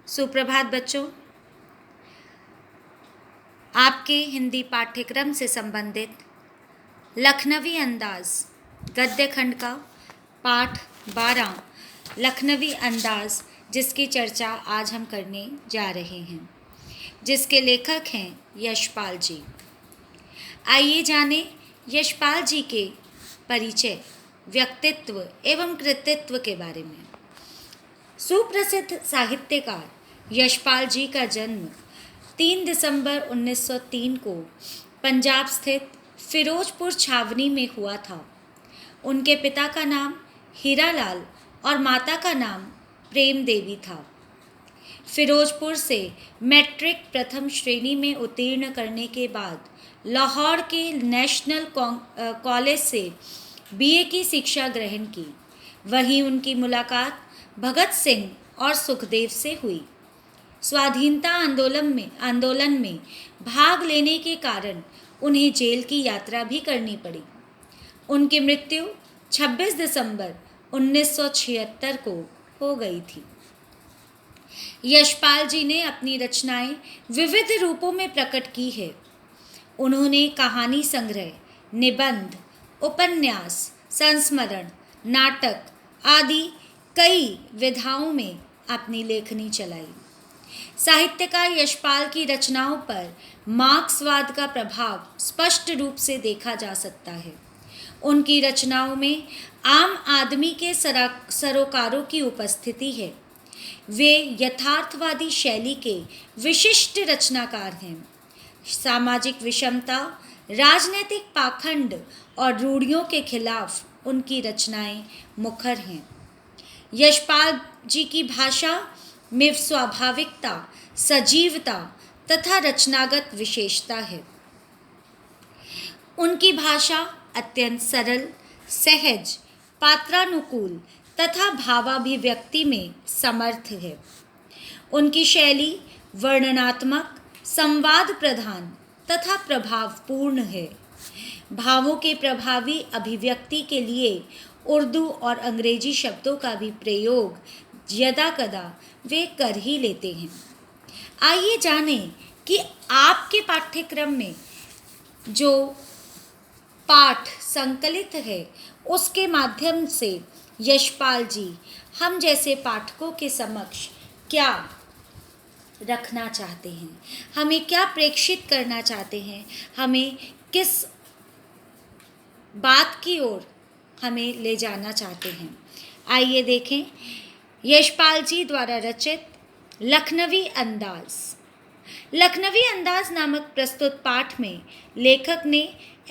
सुप्रभात बच्चों। आपके हिंदी पाठ्यक्रम से संबंधित लखनवी अंदाज गद्य खंड का पाठ 12 लखनवी अंदाज, जिसकी चर्चा आज हम करने जा रहे हैं, जिसके लेखक हैं यशपाल जी। आइए जानें यशपाल जी के परिचय, व्यक्तित्व एवं कृतित्व के बारे में। सुप्रसिद्ध साहित्यकार यशपाल जी का जन्म 3 दिसंबर 1903 को पंजाब स्थित फिरोजपुर छावनी में हुआ था। उनके पिता का नाम हीरालाल और माता का नाम प्रेम देवी था। फिरोजपुर से मैट्रिक प्रथम श्रेणी में उत्तीर्ण करने के बाद लाहौर के नेशनल कॉलेज से बीए की शिक्षा ग्रहण की। वहीं उनकी मुलाकात भगत सिंह और सुखदेव से हुई। स्वाधीनता आंदोलन में भाग लेने के कारण उन्हें जेल की यात्रा भी करनी पड़ी। उनकी मृत्यु 26 दिसंबर 1976 को हो गई थी। यशपाल जी ने अपनी रचनाएं विविध रूपों में प्रकट की है। उन्होंने कहानी संग्रह, निबंध, उपन्यास, संस्मरण, नाटक आदि कई विधाओं में अपनी लेखनी चलाई। साहित्यकार यशपाल की रचनाओं पर मार्क्सवाद का प्रभाव स्पष्ट रूप से देखा जा सकता है। उनकी रचनाओं में आम आदमी के सरोकारों की उपस्थिति है। वे यथार्थवादी शैली के विशिष्ट रचनाकार हैं। सामाजिक विषमता, राजनीतिक पाखंड और रूढ़ियों के खिलाफ उनकी रचनाएं मुखर हैं। यशपाल जी की भाषा में स्वाभाविकता, सजीवता तथा रचनागत विशेषता है। उनकी भाषा अत्यंत सरल, सहज, पात्रानुकूल तथा भावाभिव्यक्ति में समर्थ है। उनकी शैली वर्णनात्मक, संवाद प्रधान तथा प्रभावपूर्ण है। भावों के प्रभावी अभिव्यक्ति के लिए उर्दू और अंग्रेजी शब्दों का भी प्रयोग यदा कदा वे कर ही लेते हैं। आइए जानें कि आपके पाठ्यक्रम में जो पाठ संकलित है उसके माध्यम से यशपाल जी हम जैसे पाठकों के समक्ष क्या रखना चाहते हैं, हमें क्या प्रेक्षित करना चाहते हैं, हमें किस बात की ओर हमें ले जाना चाहते हैं। आइए देखें यशपाल जी द्वारा रचित लखनवी अंदाज। लखनवी अंदाज नामक प्रस्तुत पाठ में लेखक ने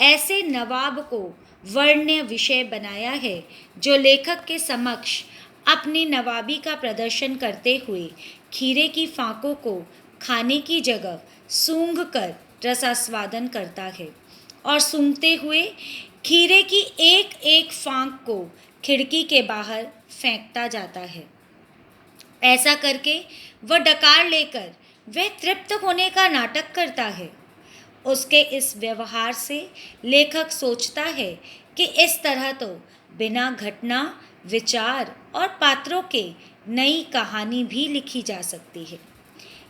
ऐसे नवाब को वर्ण्य विषय बनाया है जो लेखक के समक्ष अपनी नवाबी का प्रदर्शन करते हुए खीरे की फांकों को खाने की जगह सूंघ कर रसास्वादन करता है और सूंघते हुए खीरे की एक एक फांक को खिड़की के बाहर फेंकता जाता है। ऐसा करके वह डकार लेकर वह तृप्त होने का नाटक करता है। उसके इस व्यवहार से लेखक सोचता है कि इस तरह तो बिना घटना, विचार और पात्रों के नई कहानी भी लिखी जा सकती है।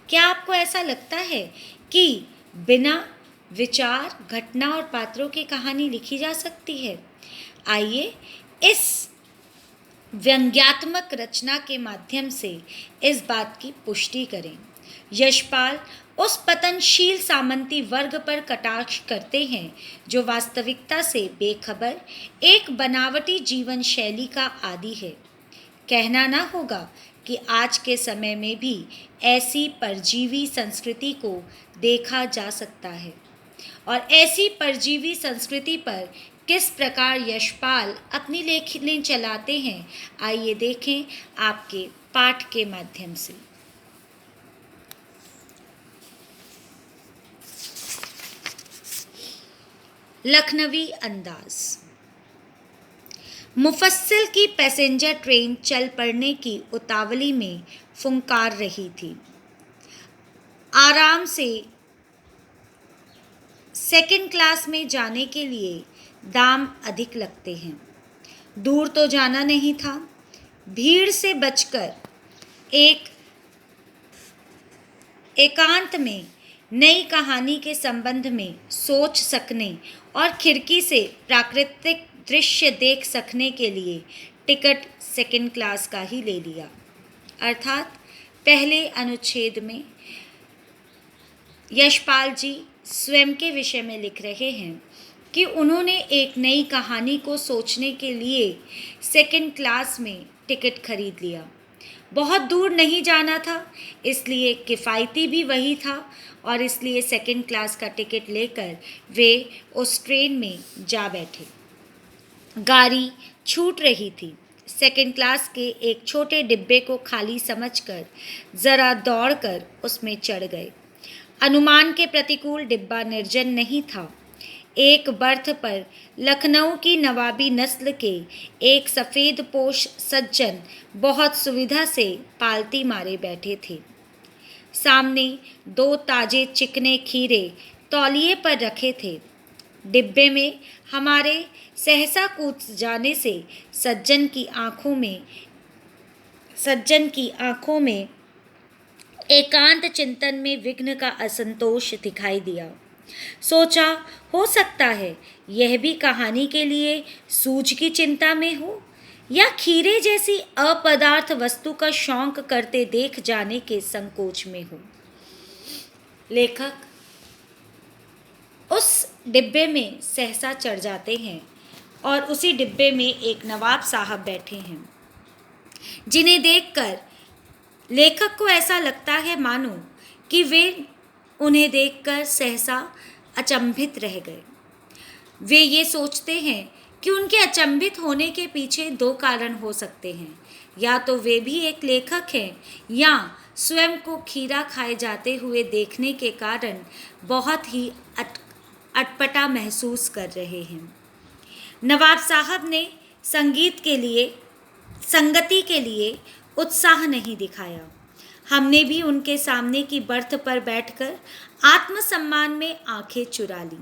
क्या आपको ऐसा लगता है कि बिना विचार, घटना और पात्रों की कहानी लिखी जा सकती है? आइए इस व्यंग्यात्मक रचना के माध्यम से इस बात की पुष्टि करें। यशपाल उस पतनशील सामंती वर्ग पर कटाक्ष करते हैं जो वास्तविकता से बेखबर एक बनावटी जीवन शैली का आदी है। कहना ना होगा कि आज के समय में भी ऐसी परजीवी संस्कृति को देखा जा सकता है और ऐसी परजीवी संस्कृति पर किस प्रकार यशपाल अपनी लेखनी चलाते हैं, आइए देखें आपके पाठ के माध्यम से। लखनवी अंदाज। मुफस्सिल की पैसेंजर ट्रेन चल पड़ने की उतावली में फुंकार रही थी। आराम से सेकंड क्लास में जाने के लिए दाम अधिक लगते हैं। दूर तो जाना नहीं था। भीड़ से बचकर एक एकांत में नई कहानी के संबंध में सोच सकने और खिड़की से प्राकृतिक दृश्य देख सकने के लिए टिकट सेकंड क्लास का ही ले लिया। अर्थात पहले अनुच्छेद में यशपाल जी स्वयं के विषय में लिख रहे हैं कि उन्होंने एक नई कहानी को सोचने के लिए सेकंड क्लास में टिकट खरीद लिया। बहुत दूर नहीं जाना था, इसलिए किफ़ायती भी वही था और इसलिए सेकंड क्लास का टिकट लेकर वे उस ट्रेन में जा बैठे। गाड़ी छूट रही थी। सेकंड क्लास के एक छोटे डिब्बे को खाली समझकर ज़रा दौड़कर उसमें चढ़ गए। अनुमान के प्रतिकूल डिब्बा निर्जन नहीं था। एक बर्थ पर लखनऊ की नवाबी नस्ल के एक सफ़ेद पोश सज्जन बहुत सुविधा से पालती मारे बैठे थे। सामने 2 ताजे चिकने खीरे तौलिए पर रखे थे। डिब्बे में हमारे सहसा कूद जाने से सज्जन की आंखों में एकांत चिंतन में विघ्न का असंतोष दिखाई दिया। सोचा, हो सकता है यह भी कहानी के लिए सूझ की चिंता में हो या खीरे जैसी अपदार्थ वस्तु का शौक करते देख जाने के संकोच में हो। लेखक उस डिब्बे में सहसा चढ़ जाते हैं और उसी डिब्बे में एक नवाब साहब बैठे हैं, जिन्हें देखकर लेखक को ऐसा लगता है मानो कि वे उन्हें देखकर सहसा अचंभित रह गए। वे ये सोचते हैं कि उनके अचंभित होने के पीछे 2 कारण हो सकते हैं, या तो वे भी एक लेखक हैं या स्वयं को खीरा खाए जाते हुए देखने के कारण बहुत ही अटपटा महसूस कर रहे हैं। नवाब साहब ने संगति के लिए उत्साह नहीं दिखाया। हमने भी उनके सामने की बर्थ पर बैठकर आत्मसम्मान में आंखें चुरा लीं।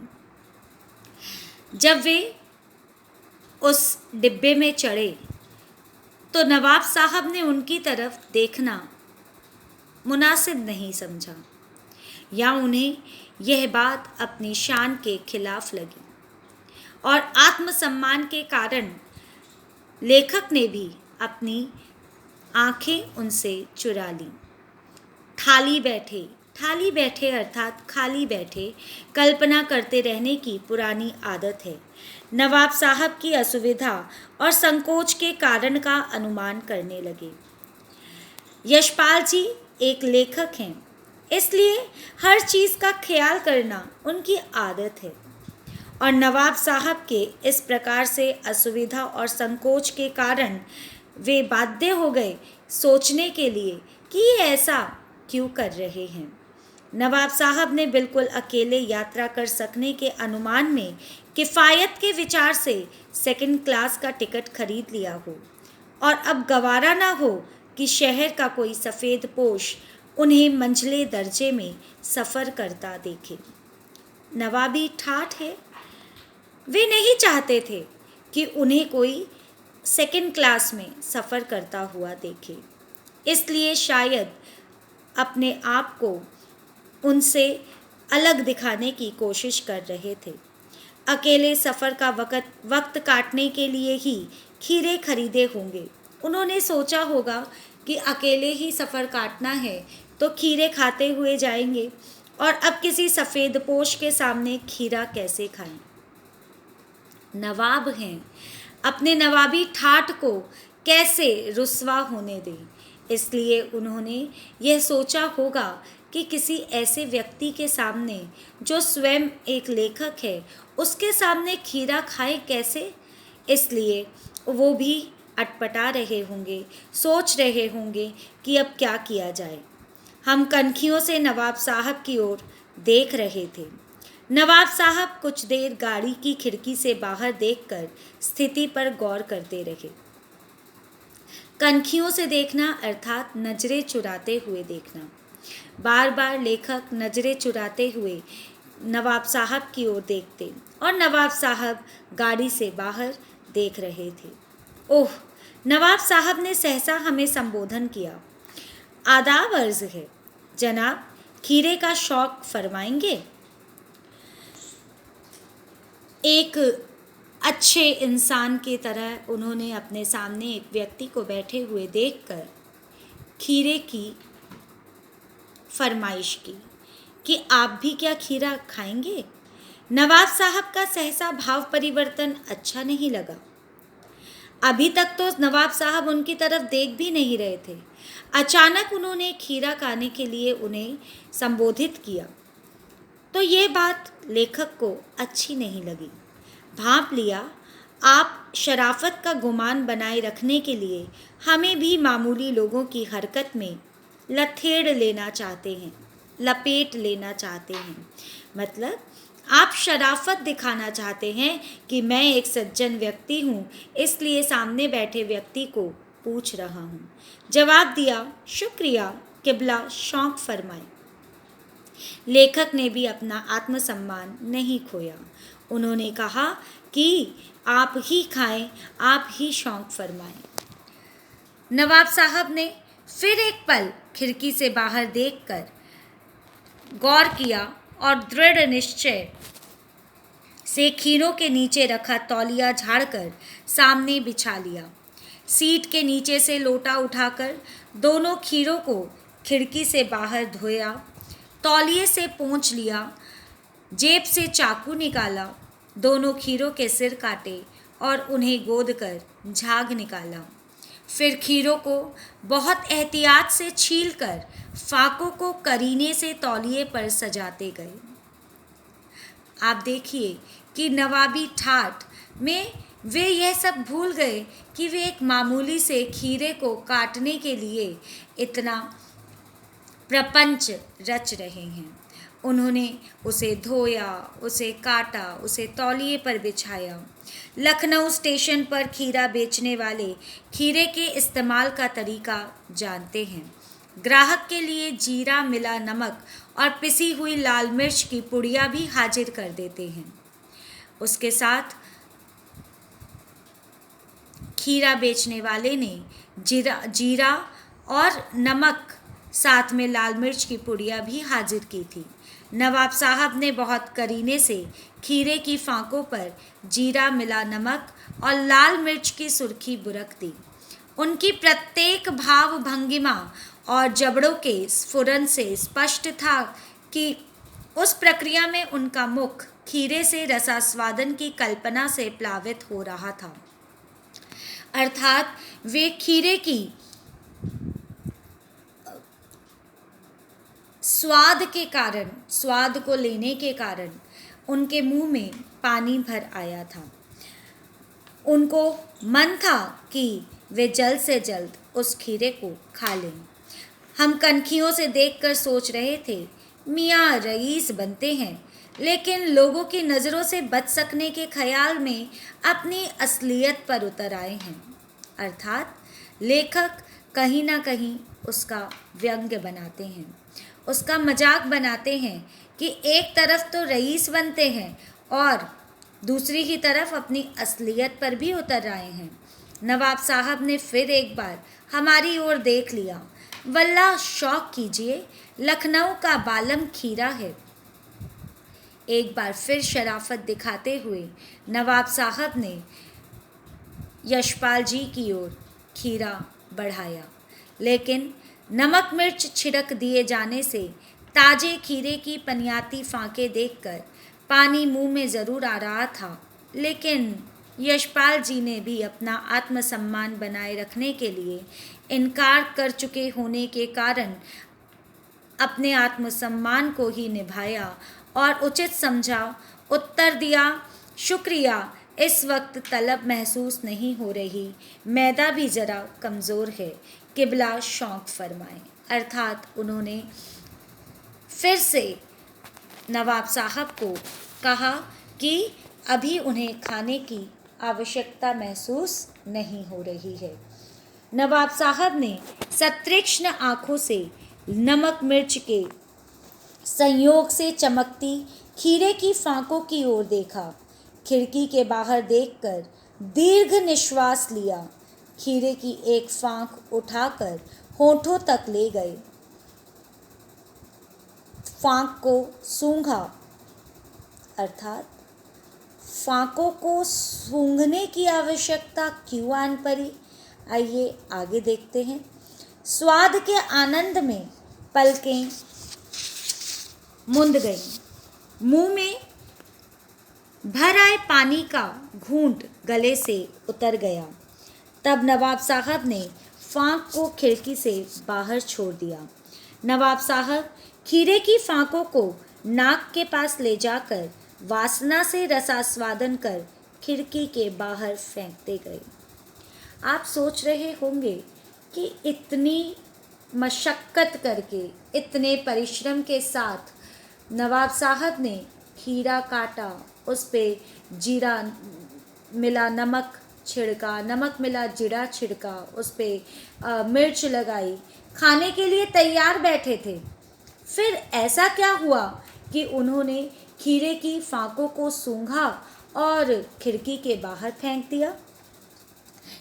जब वे उस डिब्बे में चढ़े तो नवाब साहब ने उनकी तरफ देखना मुनासिब नहीं समझा या उन्हें यह बात अपनी शान के खिलाफ लगी और आत्मसम्मान के कारण लेखक ने भी अपनी आंखें उनसे चुरा लीं। ठाली बैठे अर्थात खाली बैठे कल्पना करते रहने की पुरानी आदत है। नवाब साहब की असुविधा और संकोच के कारण का अनुमान करने लगे। यशपाल जी एक लेखक हैं, इसलिए हर चीज़ का ख्याल करना उनकी आदत है और नवाब साहब के इस प्रकार से असुविधा और संकोच के कारण वे बाध्य हो गए सोचने के लिए कि ये ऐसा क्यों कर रहे हैं। नवाब साहब ने बिल्कुल अकेले यात्रा कर सकने के अनुमान में किफ़ायत के विचार से सेकंड क्लास का टिकट खरीद लिया हो और अब गवारा ना हो कि शहर का कोई सफ़ेद पोश उन्हें मंझले दर्जे में सफ़र करता देखे। नवाबी ठाठ है, वे नहीं चाहते थे कि उन्हें कोई सेकंड क्लास में सफ़र करता हुआ देखे, इसलिए शायद अपने आप को उनसे अलग दिखाने की कोशिश कर रहे थे। अकेले सफ़र का वक्त काटने के लिए ही खीरे खरीदे होंगे। उन्होंने सोचा होगा कि अकेले ही सफ़र काटना है तो खीरे खाते हुए जाएंगे और अब किसी सफ़ेद पोश के सामने खीरा कैसे खाएं। नवाब हैं, अपने नवाबी ठाठ को कैसे रुस्वा होने दें, इसलिए उन्होंने यह सोचा होगा कि किसी ऐसे व्यक्ति के सामने जो स्वयं एक लेखक है उसके सामने खीरा खाए कैसे, इसलिए वो भी अटपटा रहे होंगे, सोच रहे होंगे कि अब क्या किया जाए। हम कनखियों से नवाब साहब की ओर देख रहे थे। नवाब साहब कुछ देर गाड़ी की खिड़की से बाहर देखकर स्थिति पर गौर करते रहे। कनखियों से देखना अर्थात नजरें चुराते हुए देखना। बार बार लेखक नजरें चुराते हुए नवाब साहब की ओर देखते और नवाब साहब गाड़ी से बाहर देख रहे थे। ओह, नवाब साहब ने सहसा हमें संबोधन किया। आदाब अर्ज़ है जनाब, खीरे का शौक फरमाएंगे? एक अच्छे इंसान की तरह उन्होंने अपने सामने एक व्यक्ति को बैठे हुए देखकर खीरे की फरमाइश की कि आप भी क्या खीरा खाएंगे? नवाब साहब का सहसा भाव परिवर्तन अच्छा नहीं लगा। अभी तक तो नवाब साहब उनकी तरफ देख भी नहीं रहे थे। अचानक उन्होंने खीरा खाने के लिए उन्हें संबोधित किया तो ये बात लेखक को अच्छी नहीं लगी। भांप लिया, आप शराफत का गुमान बनाए रखने के लिए हमें भी मामूली लोगों की हरकत में लपेट लेना चाहते हैं। मतलब आप शराफत दिखाना चाहते हैं कि मैं एक सज्जन व्यक्ति हूँ, इसलिए सामने बैठे व्यक्ति को पूछ रहा हूँ। जवाब दिया, शुक्रिया किबला, शौक फरमाए। लेखक ने भी अपना आत्मसम्मान नहीं खोया। उन्होंने कहा कि आप ही खाएं, आप ही शौक फरमाएं। नवाब साहब ने फिर एक पल खिड़की से बाहर देखकर गौर किया और दृढ़ निश्चय से खीरों के नीचे रखा तौलिया झाड़कर सामने बिछा लिया। सीट के नीचे से लोटा उठाकर दोनों खीरों को खिड़की से बाहर धोया, तौलिए से पोंछ लिया, जेब से चाकू निकाला, दोनों खीरों के सिर काटे और उन्हें गोद कर झाग निकाला। फिर खीरों को बहुत एहतियात से छीलकर फाकों को करीने से तौलिए पर सजाते गए। आप देखिए कि नवाबी ठाठ में वे यह सब भूल गए कि वे एक मामूली से खीरे को काटने के लिए इतना प्रपंच रच रहे हैं। उन्होंने उसे धोया, उसे काटा, उसे तौलिए पर बिछाया। लखनऊ स्टेशन पर खीरा बेचने वाले खीरे के इस्तेमाल का तरीका जानते हैं। ग्राहक के लिए जीरा मिला नमक और पिसी हुई लाल मिर्च की पुड़िया भी हाजिर कर देते हैं। उसके साथ खीरा बेचने वाले ने जीरा और नमक साथ में लाल मिर्च की पुड़िया भी हाजिर की थी। नवाब साहब ने बहुत करीने से खीरे की फांकों पर जीरा मिला नमक और लाल मिर्च की सुर्खी बुरक दी। उनकी प्रत्येक भाव भंगिमा और जबड़ों के स्फुरन से स्पष्ट था कि उस प्रक्रिया में उनका मुख खीरे से रसास्वादन की कल्पना से प्लावित हो रहा था। अर्थात वे खीरे की स्वाद को लेने के कारण उनके मुंह में पानी भर आया था। उनको मन था कि वे जल्द से जल्द उस खीरे को खा लें। हम कनखियों से देखकर सोच रहे थे, मियाँ रईस बनते हैं, लेकिन लोगों की नज़रों से बच सकने के ख्याल में अपनी असलियत पर उतर आए हैं। अर्थात लेखक कहीं ना कहीं उसका व्यंग्य बनाते हैं, उसका मजाक बनाते हैं कि एक तरफ तो रईस बनते हैं और दूसरी ही तरफ अपनी असलियत पर भी उतर आए हैं। नवाब साहब ने फिर एक बार हमारी ओर देख लिया। वल्लाह शौक कीजिए, लखनऊ का बालम खीरा है। एक बार फिर शराफत दिखाते हुए नवाब साहब ने यशपाल जी की ओर खीरा बढ़ाया, लेकिन नमक मिर्च छिड़क दिए जाने से ताजे खीरे की पनियाती फांके देखकर पानी मुंह में ज़रूर आ रहा था, लेकिन यशपाल जी ने भी अपना आत्मसम्मान बनाए रखने के लिए इनकार कर चुके होने के कारण अपने आत्मसम्मान को ही निभाया और उचित समझा उत्तर दिया, शुक्रिया, इस वक्त तलब महसूस नहीं हो रही, मैदा भी ज़रा कमज़ोर है, किबला शौक फरमाएं। अर्थात उन्होंने फिर से नवाब साहब को कहा कि अभी उन्हें खाने की आवश्यकता महसूस नहीं हो रही है। नवाब साहब ने सतीक्ष्ण आँखों से नमक मिर्च के संयोग से चमकती खीरे की फांकों की ओर देखा, खिड़की के बाहर देखकर दीर्घ निश्वास लिया, खीरे की एक फांक उठाकर होठों तक ले गए। फांक को सूंघा, अर्थात फांकों को सूंघने की आवश्यकता क्यों आन पड़ी? आइए आगे देखते हैं। स्वाद के आनंद में पलकें मुंद गईं, मुंह में भर आए पानी का घूंट गले से उतर गया। तब नवाब साहब ने फांक को खिड़की से बाहर छोड़ दिया। नवाब साहब खीरे की फांकों को नाक के पास ले जाकर वासना से रसास्वादन कर खिड़की के बाहर फेंकते गए। आप सोच रहे होंगे कि इतनी मशक्क़त करके, इतने परिश्रम के साथ नवाब साहब ने खीरा काटा, उस पे जीरा मिला नमक छिड़का, नमक मिला जीरा छिड़का, उस पे मिर्च लगाई, खाने के लिए तैयार बैठे थे। फिर ऐसा क्या हुआ कि उन्होंने खीरे की फांकों को सूंघा और खिड़की के बाहर फेंक दिया?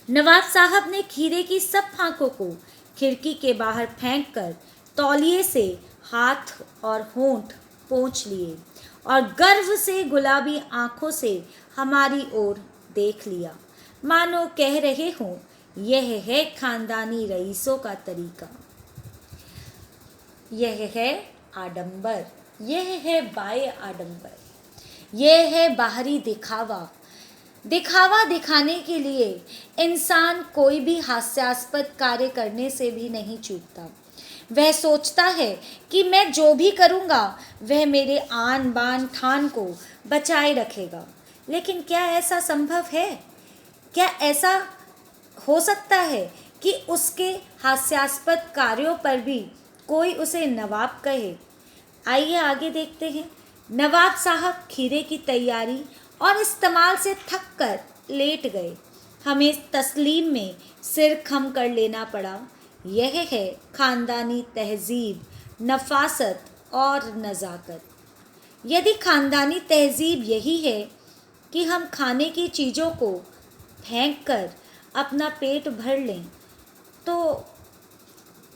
नवाब साहब ने खीरे की सब फांकों को खिड़की के बाहर फेंककर तौलिए से हाथ और होंठ पोंछ लिए और गर्व से गुलाबी आंखों से हमारी ओर देख लिया, मानो कह रहे हों, यह है खानदानी रईसों का तरीका, यह है आडंबर, यह है बाय आडंबर, यह है बाहरी दिखावा। दिखावा दिखाने के लिए इंसान कोई भी हास्यास्पद कार्य करने से भी नहीं चूकता। वह सोचता है कि मैं जो भी करूँगा वह मेरे आन बान ठान को बचाए रखेगा। लेकिन क्या ऐसा संभव है? क्या ऐसा हो सकता है कि उसके हास्यास्पद कार्यों पर भी कोई उसे नवाब कहे? आइए आगे देखते हैं। नवाब साहब खीरे की तैयारी और इस्तेमाल से थक कर लेट गए। हमें तस्लीम में सिर खम कर लेना पड़ा। यह है खानदानी तहजीब, नफासत और नज़ाकत। यदि खानदानी तहजीब यही है कि हम खाने की चीज़ों को फेंक कर अपना पेट भर लें, तो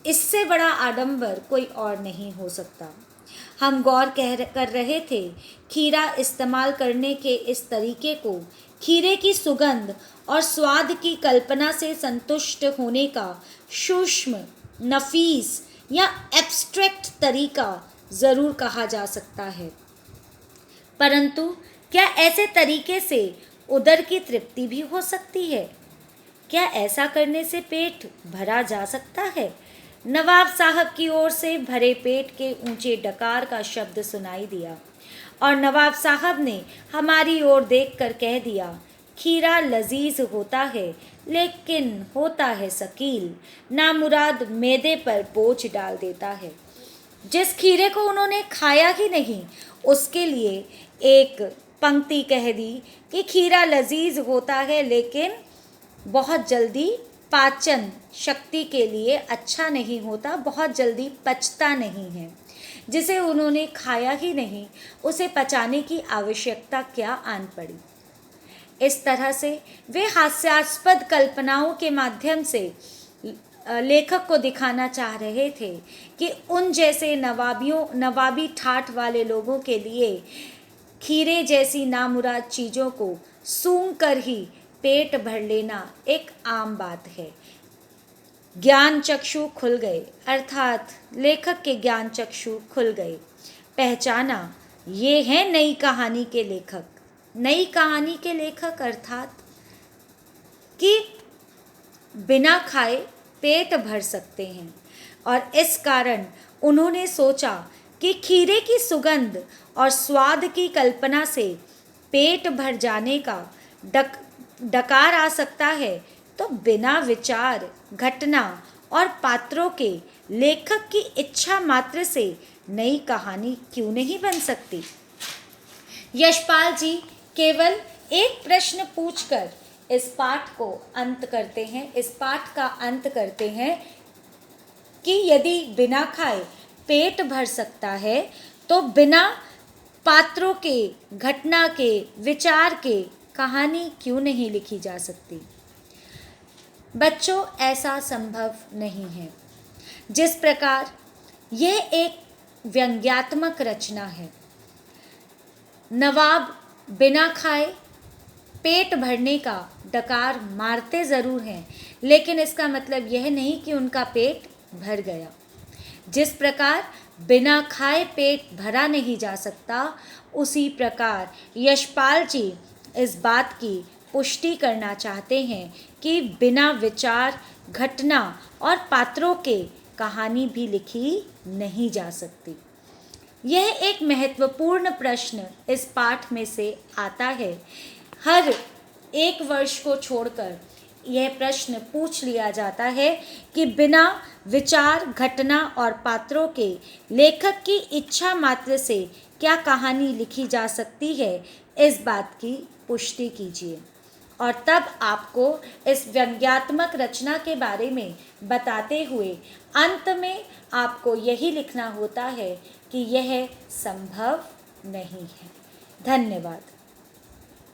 इससे बड़ा आडंबर कोई और नहीं हो सकता। हम गौर कर रहे थे, खीरा इस्तेमाल करने के इस तरीके को खीरे की सुगंध और स्वाद की कल्पना से संतुष्ट होने का सूक्ष्म, नफीस या एब्स्ट्रैक्ट तरीका ज़रूर कहा जा सकता है। परंतु क्या ऐसे तरीके से उदर की तृप्ति भी हो सकती है? क्या ऐसा करने से पेट भरा जा सकता है? नवाब साहब की ओर से भरे पेट के ऊंचे डकार का शब्द सुनाई दिया और नवाब साहब ने हमारी ओर देखकर कह दिया, खीरा लजीज होता है लेकिन होता है शकील, नामुराद मैदे पर बोझ डाल देता है। जिस खीरे को उन्होंने खाया ही नहीं, उसके लिए एक पंक्ति कह दी कि खीरा लजीज होता है लेकिन बहुत जल्दी पाचन शक्ति के लिए अच्छा नहीं होता, बहुत जल्दी पचता नहीं है। जिसे उन्होंने खाया ही नहीं, उसे पचाने की आवश्यकता क्या आन पड़ी? इस तरह से वे हास्यास्पद कल्पनाओं के माध्यम से लेखक को दिखाना चाह रहे थे कि उन जैसे नवाबी ठाठ वाले लोगों के लिए खीरे जैसी नामुराद चीज़ों को सूंघ कर ही पेट भर लेना एक आम बात है। ज्ञान चक्षु खुल गए, अर्थात लेखक के ज्ञान चक्षु खुल गए। पहचाना, ये हैं नई कहानी के लेखक। नई कहानी के लेखक अर्थात कि बिना खाए पेट भर सकते हैं, और इस कारण उन्होंने सोचा कि खीरे की सुगंध और स्वाद की कल्पना से पेट भर जाने का डकार आ सकता है, तो बिना विचार, घटना और पात्रों के लेखक की इच्छा मात्र से नई कहानी क्यों नहीं बन सकती? यशपाल जी केवल एक प्रश्न पूछकर इस पाठ को अंत करते हैं, इस पाठ का अंत करते हैं कि यदि बिना खाए पेट भर सकता है, तो बिना पात्रों के, घटना के, विचार के कहानी क्यों नहीं लिखी जा सकती? बच्चों, ऐसा संभव नहीं है। जिस प्रकार यह एक व्यंग्यात्मक रचना है। नवाब बिना खाए पेट भरने का डकार मारते ज़रूर हैं, लेकिन इसका मतलब यह नहीं कि उनका पेट भर गया। जिस प्रकार बिना खाए पेट भरा नहीं जा सकता, उसी प्रकार यशपाल जी इस बात की पुष्टि करना चाहते हैं कि बिना विचार, घटना और पात्रों के कहानी भी लिखी नहीं जा सकती। यह एक महत्वपूर्ण प्रश्न इस पाठ में से आता है। हर एक वर्ष को छोड़कर यह प्रश्न पूछ लिया जाता है कि बिना विचार, घटना और पात्रों के लेखक की इच्छा मात्र से क्या कहानी लिखी जा सकती है। इस बात की पुष्टि कीजिए, और तब आपको इस व्यंग्यात्मक रचना के बारे में बताते हुए अंत में आपको यही लिखना होता है कि यह संभव नहीं है। धन्यवाद।